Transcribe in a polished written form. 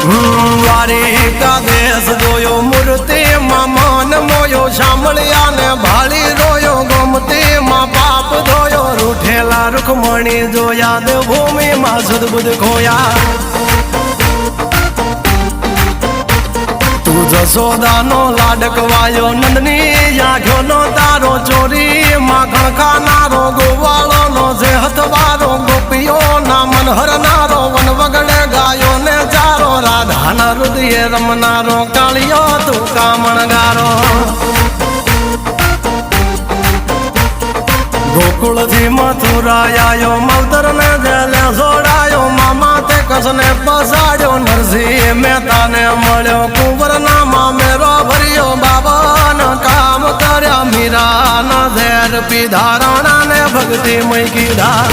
દ્વારિકા દેશ જોયો મૂર્તિમાં મન મોયો સાંભળ્યા ને ભાળી રોયો ગમતીમાં પાપ ધોયો રૂઠેલા રૂખમણી જોયા દેવભૂમિમાં સદબુદ્ધ ખોયા તું જશોદાનો લાડકવાયો નંદની આંખોનો તારો ચોરી માખણ ખાનારો ગોવાળોનો જે હથવારો ગોપીઓના મન હરનારો વન વગડે ગાયો ને ચારો રાધાના હૃદયે રમનારો કાળિયો તું કામણગારો ગોકુળથી મથુરાયો માવતર ને જેલે જોડાયો મામા તે કસને પસાડ્યો નરસિંહ મહેતાને મળ્યો કુંવરના મામેરો ભર્યો બાબાના કામ કર્યા મીરાના ઝેર પીધા રાણાને ભક્તિ મય કીધા